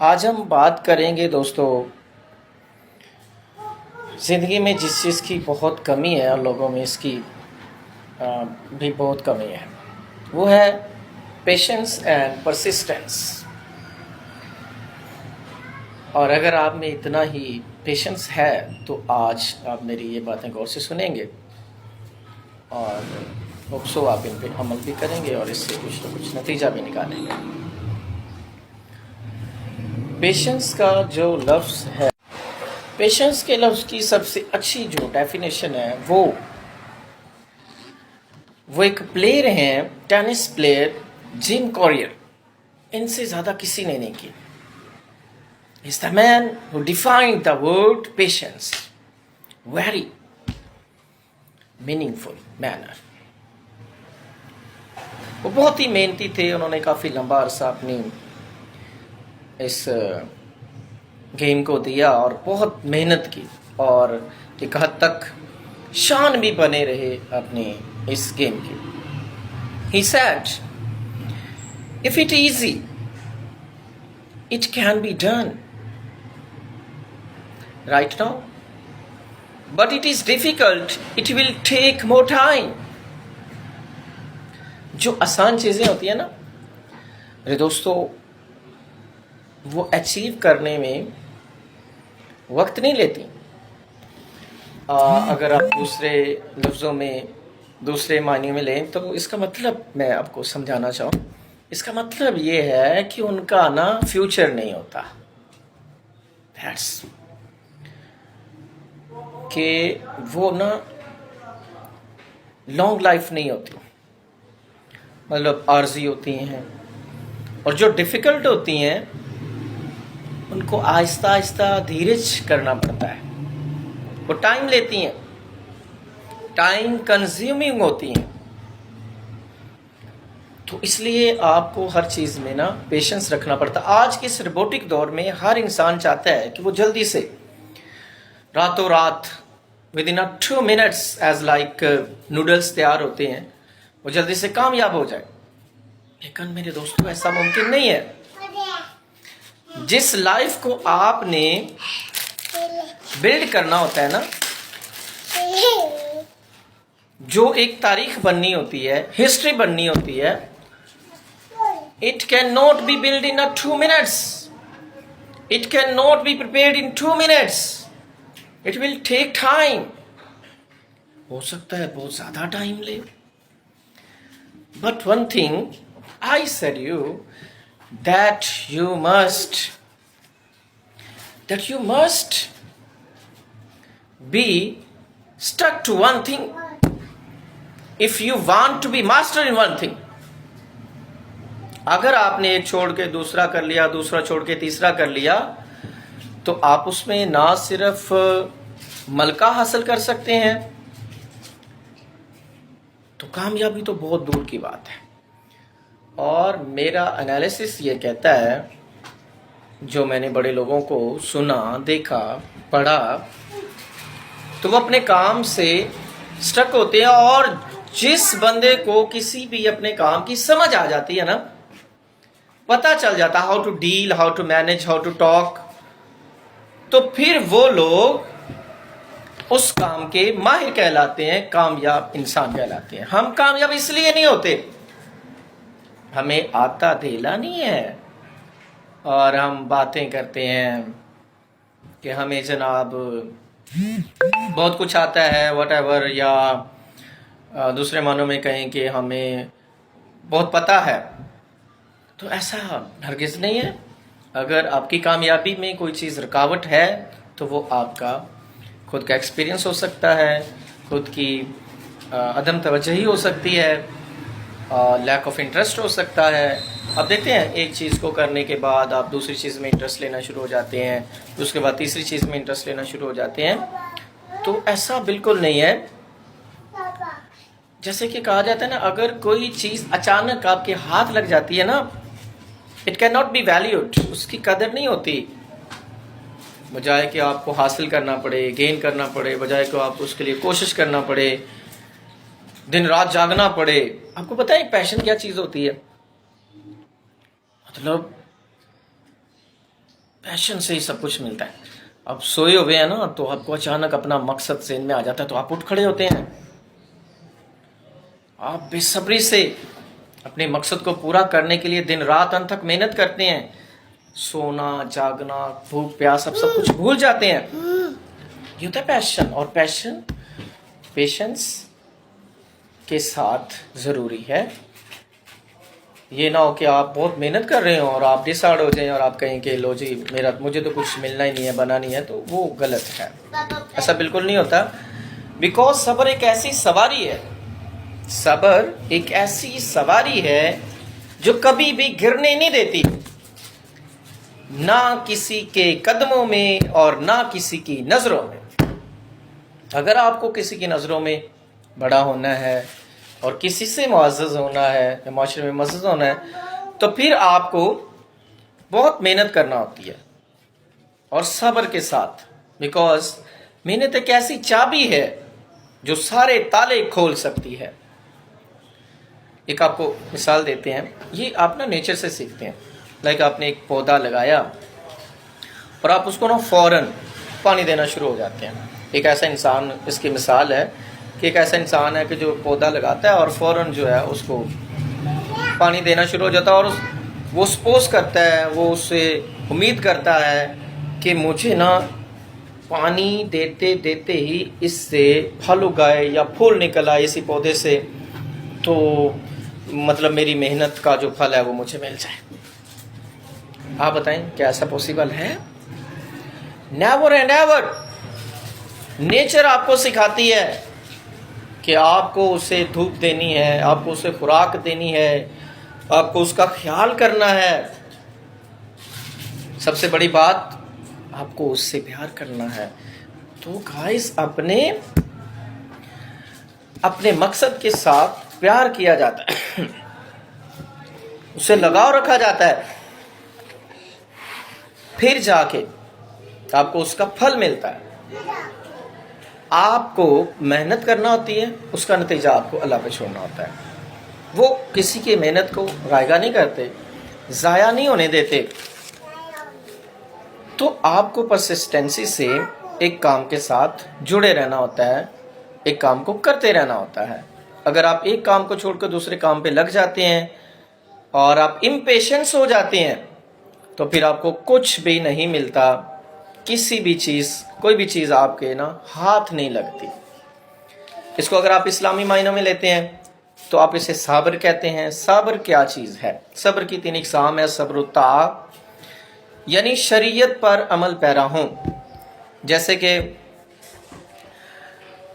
آج ہم بات کریں گے دوستو زندگی میں جس چیز کی بہت کمی ہے اور لوگوں میں اس کی بھی بہت کمی ہے، وہ ہے پیشنس اینڈ پرسسٹنس۔ اور اگر آپ میں اتنا ہی پیشنس ہے تو آج آپ میری یہ باتیں غور سے سنیں گے اور ہوپسو آپ ان پہ عمل بھی کریں گے اور اس سے کچھ نہ کچھ نتیجہ بھی نکالیں گے۔ پیشنس کا جو لفظ ہے، پیشنس کے لفظ کی سب سے اچھی جو ڈیفینیشن ہے وہ ایک پلیئر ہیں، ٹینس پلیئر جم کوریئر، ان سے زیادہ کسی نے نہیں کی۔ He's the man who defined the word patience very meaningful manner۔ وہ بہت ہی محنتی تھے، انہوں نے کافی لمبا عرصہ اپنی اس گیم کو دیا اور بہت محنت کی اور ایک حد تک شان بھی بنے رہے اپنی اس گیم کی۔ He said, if it easy, it can be done right now, but it is difficult, it will take more time۔ جو آسان چیزیں ہوتی ہیں نا میرے دوستو، وہ اچیو کرنے میں وقت نہیں لیتی۔ اگر آپ دوسرے لفظوں میں دوسرے معنی میں لیں تو اس کا مطلب میں آپ کو سمجھانا چاہوں، اس کا مطلب یہ ہے کہ ان کا نا فیوچر نہیں ہوتا، کہ وہ نا لانگ لائف نہیں ہوتی، مطلب عارضی ہوتی ہیں، اور جو ڈیفیکلٹ ہوتی ہیں ان کو آہستہ آہستہ دھیرج کرنا پڑتا ہے، وہ ٹائم لیتی ہیں، ٹائم کنزیومنگ ہوتی ہیں۔ تو اس لیے آپ کو ہر چیز میں نا پیشنس رکھنا پڑتا۔ آج کے اس روبوٹک دور میں ہر انسان چاہتا ہے کہ وہ جلدی سے راتوں رات within 2 minutes as like noodles تیار ہوتے ہیں، وہ جلدی سے کامیاب ہو جائے، لیکن میرے دوستوں ایسا ممکن نہیں ہے۔ جس لائف کو آپ نے بلڈ کرنا ہوتا ہے نا، جو ایک تاریخ بننی ہوتی ہے، ہسٹری بننی ہوتی ہے، it cannot be built in 2 minutes, it cannot be prepared in 2 minutes, it will take time۔ ہو سکتا ہے بہت زیادہ ٹائم لے، but one thing I said you that you must be stuck to one thing if you want to be master in one thing۔ اگر آپ نے ایک چھوڑ کے دوسرا کر لیا، دوسرا چھوڑ کے تیسرا کر لیا، تو آپ اس میں نہ صرف ملکہ حاصل کر سکتے ہیں، تو کامیابی تو بہت دور کی بات ہے۔ اور میرا انالیسس یہ کہتا ہے، جو میں نے بڑے لوگوں کو سنا، دیکھا، پڑھا، تو وہ اپنے کام سے سٹک ہوتے ہیں، اور جس بندے کو کسی بھی اپنے کام کی سمجھ آ جاتی ہے نا، پتہ چل جاتا how to deal, how to manage, how to talk, تو پھر وہ لوگ اس کام کے ماہر کہلاتے ہیں، کامیاب انسان کہلاتے ہیں۔ ہم کامیاب اس لیے نہیں ہوتے، ہمیں آتا دھیلا نہیں ہے، اور ہم باتیں کرتے ہیں کہ ہمیں جناب بہت کچھ آتا ہے واٹ ایور، یا دوسرے معنوں میں کہیں کہ ہمیں بہت پتہ ہے، تو ایسا ہرگز نہیں ہے۔ اگر آپ کی کامیابی میں کوئی چیز رکاوٹ ہے تو وہ آپ کا خود کا ایکسپیرینس ہو سکتا ہے، خود کی عدم توجہی ہو سکتی ہے، لیک آف انٹرسٹ ہو سکتا ہے۔ اب دیکھتے ہیں ایک چیز کو کرنے کے بعد آپ دوسری چیز میں انٹرسٹ لینا شروع ہو جاتے ہیں، پھر اس کے بعد تیسری چیز میں انٹرسٹ لینا شروع ہو جاتے ہیں، تو ایسا بالکل نہیں ہے۔ جیسے کہ کہا جاتا ہے نا، اگر کوئی چیز اچانک آپ کے ہاتھ لگ جاتی ہے نا، it can not be valued, اس کی قدر نہیں ہوتی، بجائے کہ آپ کو حاصل کرنا پڑے، گین کرنا پڑے، بجائے کہ آپ اس کے لیے کوشش کرنا پڑے، دن رات جاگنا پڑے۔ آپ کو پتہ ہے پیشن کیا چیز ہوتی ہے؟ مطلب पैशन से ही सब कुछ मिलता है। अब सोए हुए हैं ना, तो आपको अचानक अपना मकसद ज़हन में आ जाता है, तो आप उठ खड़े होते हैं, आप बेसब्री से अपने मकसद को पूरा करने के लिए दिन रात अंत तक मेहनत करते हैं, सोना जागना भूख प्यास सब कुछ भूल जाते हैं। ये होता है पैशन। और पैशन पेशेंस के साथ ज़रूरी है। ये ना हो कि आप बहुत मेहनत कर रहे हो और आप डिसाइड हो जाएं और आप कहें कि लो जी मुझे तो कुछ मिलना ही नहीं है, बना नहीं है, तो वो गलत है। ऐसा बिल्कुल नहीं होता। बिकॉज सब्र एक ऐसी सवारी है, सब्र एक ऐसी सवारी है जो कभी भी गिरने नहीं देती, ना किसी के कदमों में और ना किसी की नज़रों में। अगर आपको किसी की नज़रों में बड़ा होना है और किसी से मुअज़्ज़ज़ होना है या माशरे में मुअज़्ज़ज़ होना है, तो फिर आपको बहुत मेहनत करना होती है और सब्र के साथ। बिकॉज मेहनत एक ऐसी चाबी है जो सारे ताले खोल सकती है। एक आपको मिसाल देते हैं, ये आप ना नेचर से सीखते हैं। लाइक आपने एक पौधा लगाया और आप उसको ना फ़ौरन पानी देना शुरू हो जाते हैं। एक ऐसा इंसान, इसकी मिसाल है कि एक ऐसा इंसान है कि जो पौधा लगाता है और फ़ौरन जो है उसको पानी देना शुरू हो जाता है, और वो सपोज करता है, वो उससे उम्मीद करता है कि मुझे ना पानी देते देते ही इससे फल उगाए या फूल निकल आए इसी पौधे से, तो मतलब मेरी मेहनत का जो फल है वो मुझे मिल जाए। आप बताएं क्या ऐसा पॉसिबल है? Never and ever. नेचर आपको सिखाती है कि आपको उसे धूप देनी है, आपको उसे खुराक देनी है, आपको उसका ख्याल करना है। सबसे बड़ी बात, आपको उससे प्यार करना है। तो गाइस अपने मकसद के साथ प्यार किया जाता है, उससे लगाव रखा जाता है, फिर जाके आपको उसका फल मिलता है। आपको मेहनत करना होती है, उसका नतीजा आपको अल्लाह पे छोड़ना होता है। वो किसी की मेहनत को रायगा नहीं करते, ज़ाया नहीं होने देते। तो आपको परसिस्टेंसी से एक काम के साथ जुड़े रहना होता है, एक काम को करते रहना होता है। अगर आप एक काम को छोड़कर दूसरे काम पे लग जाते हैं और आप इम्पेशेंस हो जाते हैं, तो फिर आपको कुछ भी नहीं मिलता, किसी भी चीज़, कोई भी चीज़ आपके ना हाथ नहीं लगती। इसको अगर आप इस्लामी मायनों में लेते हैं तो आप इसे सब्र कहते हैं। सब्र क्या चीज़ है? सब्र की 3 इक़साम है। सब्र ता, यानी शरीयत पर अमल पैरा हों। जैसे कि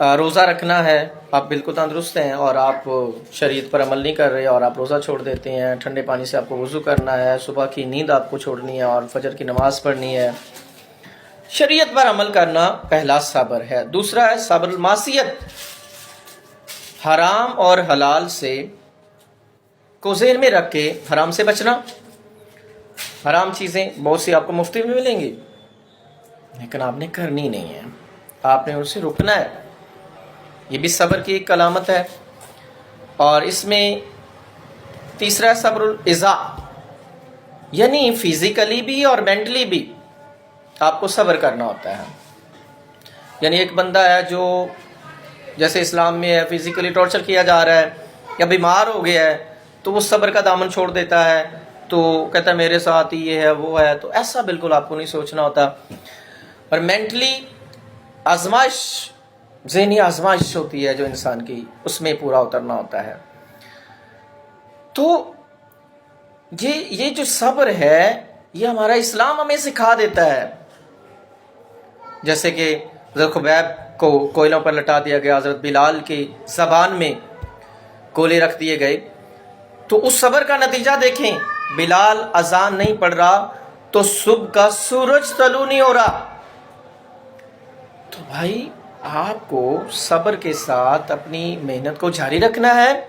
रोज़ा रखना है, आप बिल्कुल तंदुरुस्त हैं और आप शरीयत पर अमल नहीं कर रहे और आप रोज़ा छोड़ देते हैं। ठंडे पानी से आपको वज़ू करना है, सुबह की नींद आपको छोड़नी है और फजर की नमाज़ पढ़नी है। शरीयत पर अमल करना पहला सब्र है। दूसरा है सब्र मासियत, हराम और हलाल से को ज़हन में रख के हराम से बचना। हराम चीज़ें बहुत सी आपको मुफ्ती में मिलेंगी, लेकिन आपने करनी नहीं है, आपने उनसे रुकना है। ये भी सब्र की एक अलामत है। और इसमें तीसरा है सब्रुल इज़ा, यानी फिज़िकली भी और मेंटली भी आपको सब्र करना होता है। यानी एक बंदा है जो जैसे इस्लाम में है, फिज़िकली टॉर्चर किया जा रहा है या बीमार हो गया है, तो वो सब्र का दामन छोड़ देता है, तो कहता है मेरे साथ ही ये है वो है। तो ऐसा बिल्कुल आपको नहीं सोचना होता। और मेंटली आजमाइश, ज़हनी आजमाइश होती है जो इंसान की, उसमें पूरा उतरना होता है। तो ये जो सब्र है, ये हमारा इस्लाम हमें सिखा देता है। जैसे कि हज़रत खुबैब को कोयलों पर लटा दिया गया, हज़रत बिलाल की ज़बान में कोयले रख दिए गए, तो उस सब्र का नतीजा देखें। बिलाल अजान नहीं पढ़ रहा तो सुबह का सूरज तलू नहीं हो रहा। तो भाई आपको सब्र के साथ अपनी मेहनत को जारी रखना है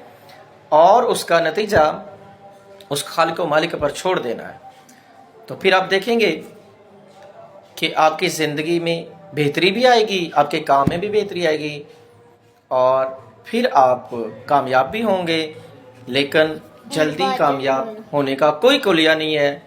और उसका नतीजा उस खालिक व मालिक पर छोड़ देना है। तो फिर आप देखेंगे कि आपकी ज़िंदगी में बेहतरी भी आएगी, आपके काम में भी बेहतरी आएगी और फिर आप कामयाब भी होंगे। लेकिन जल्दी कामयाब होने का कोई कुलिया नहीं है।